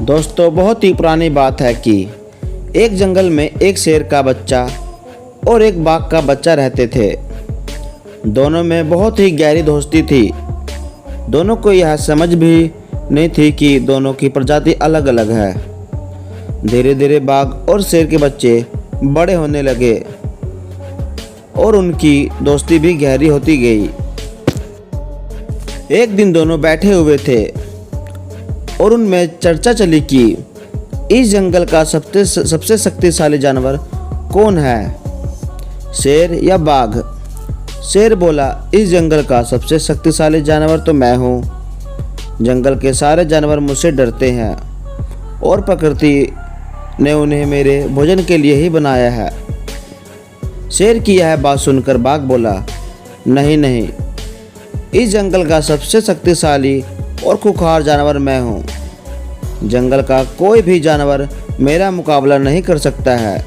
दोस्तों, बहुत ही पुरानी बात है कि एक जंगल में एक शेर का बच्चा और एक बाघ का बच्चा रहते थे। दोनों में बहुत ही गहरी दोस्ती थी। दोनों को यह समझ भी नहीं थी कि दोनों की प्रजाति अलग अलग है। धीरे धीरे बाघ और शेर के बच्चे बड़े होने लगे और उनकी दोस्ती भी गहरी होती गई। एक दिन दोनों बैठे हुए थे और उनमें चर्चा चली कि इस जंगल का सबसे शक्तिशाली जानवर कौन है, शेर या बाघ। शेर बोला, इस जंगल का सबसे शक्तिशाली जानवर तो मैं हूँ। जंगल के सारे जानवर मुझसे डरते हैं और प्रकृति ने उन्हें मेरे भोजन के लिए ही बनाया है। शेर की यह बात सुनकर बाघ बोला, नहीं नहीं, इस जंगल का सबसे शक्तिशाली और खूंखार जानवर मैं हूँ। जंगल का कोई भी जानवर मेरा मुकाबला नहीं कर सकता है।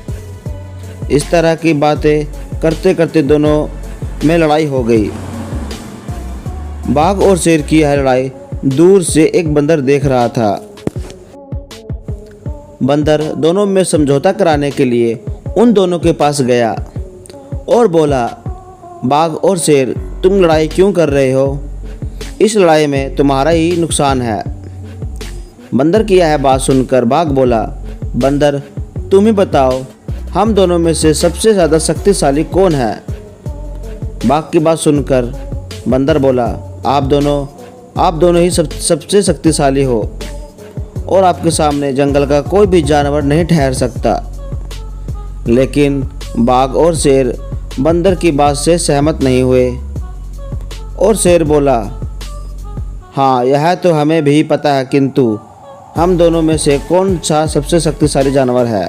इस तरह की बातें करते करते दोनों में लड़ाई हो गई। बाघ और शेर की यह लड़ाई दूर से एक बंदर देख रहा था। बंदर दोनों में समझौता कराने के लिए उन दोनों के पास गया और बोला, बाघ और शेर, तुम लड़ाई क्यों कर रहे हो? इस लड़ाई में तुम्हारा ही नुकसान है। बंदर की यह बात सुनकर बाघ बोला, बंदर, तुम ही बताओ, हम दोनों में से सबसे ज़्यादा शक्तिशाली कौन है? बाघ की बात सुनकर बंदर बोला, आप दोनों ही सबसे शक्तिशाली हो और आपके सामने जंगल का कोई भी जानवर नहीं ठहर सकता। लेकिन बाघ और शेर बंदर की बात से सहमत नहीं हुए और शेर बोला, हाँ, यह तो हमें भी पता है, किंतु हम दोनों में से कौन सा सबसे शक्तिशाली जानवर है?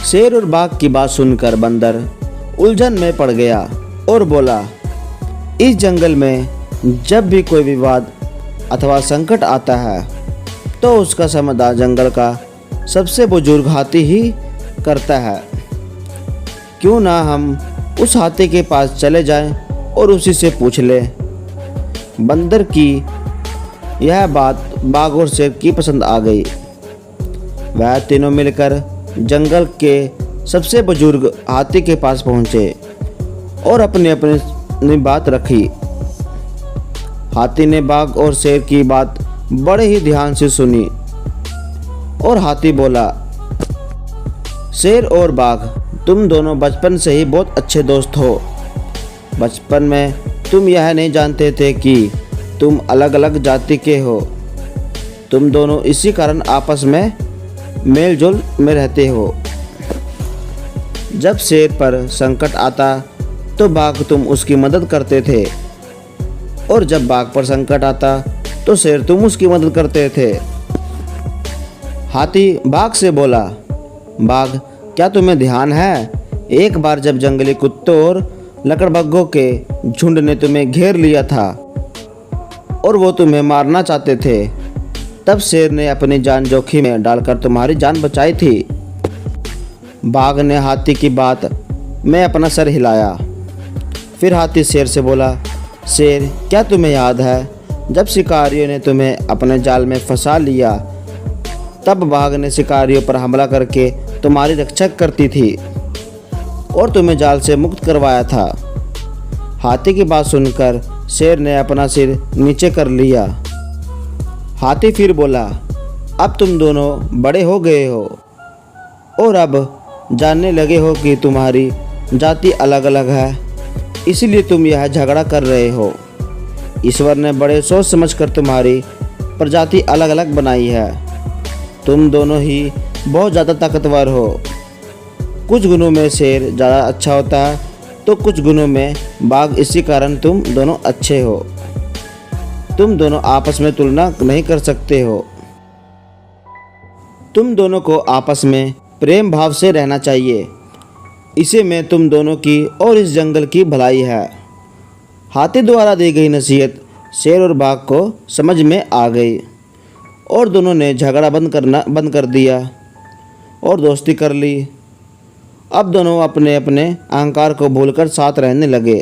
शेर और बाघ की बात सुनकर बंदर उलझन में पड़ गया और बोला, इस जंगल में जब भी कोई विवाद अथवा संकट आता है तो उसका समाधान जंगल का सबसे बुजुर्ग हाथी ही करता है। क्यों ना हम उस हाथी के पास चले जाएं और उसी से पूछ लें। बंदर की यह बात बाघ और शेर की पसंद आ गई। वह तीनों मिलकर जंगल के सबसे बुजुर्ग हाथी के पास पहुंचे और अपनी अपनी बात रखी। हाथी ने बाघ और शेर की बात बड़े ही ध्यान से सुनी और हाथी बोला, शेर और बाघ, तुम दोनों बचपन से ही बहुत अच्छे दोस्त हो। बचपन में तुम यह नहीं जानते थे कि तुम अलग अलग जाति के हो। तुम दोनों इसी कारण आपस में मेल जोल में रहते हो। जब शेर पर संकट आता तो बाघ तुम उसकी मदद करते थे और जब बाघ पर संकट आता तो शेर तुम उसकी मदद करते थे। हाथी बाघ से बोला, बाघ, क्या तुम्हें ध्यान है, एक बार जब जंगली कुत्तों और लकड़बग्घों के झुंड ने तुम्हें घेर लिया था और वो तुम्हें मारना चाहते थे, तब शेर ने अपनी जान जोखिम में डालकर तुम्हारी जान बचाई थी। बाघ ने हाथी की बात में अपना सर हिलाया। फिर हाथी शेर से बोला, शेर, क्या तुम्हें याद है जब शिकारियों ने तुम्हें अपने जाल में फंसा लिया, तब बाघ ने शिकारियों पर हमला करके तुम्हारी रक्षा करती थी और तुम्हें जाल से मुक्त करवाया था। हाथी की बात सुनकर शेर ने अपना सिर नीचे कर लिया। हाथी फिर बोला, अब तुम दोनों बड़े हो गए हो और अब जानने लगे हो कि तुम्हारी जाति अलग अलग है, इसलिए तुम यह झगड़ा कर रहे हो। ईश्वर ने बड़े सोच समझकर तुम्हारी प्रजाति अलग अलग बनाई है। तुम दोनों ही बहुत ज़्यादा ताकतवर हो। कुछ गुणों में शेर ज़्यादा अच्छा होता है तो कुछ गुणों में बाघ, इसी कारण तुम दोनों अच्छे हो। तुम दोनों आपस में तुलना नहीं कर सकते हो। तुम दोनों को आपस में प्रेम भाव से रहना चाहिए। इसी में तुम दोनों की और इस जंगल की भलाई है। हाथी द्वारा दी गई नसीहत शेर और बाघ को समझ में आ गई और दोनों ने झगड़ा बंद कर दिया और दोस्ती कर ली। अब दोनों अपने अपने अहंकार को भूलकर साथ रहने लगे।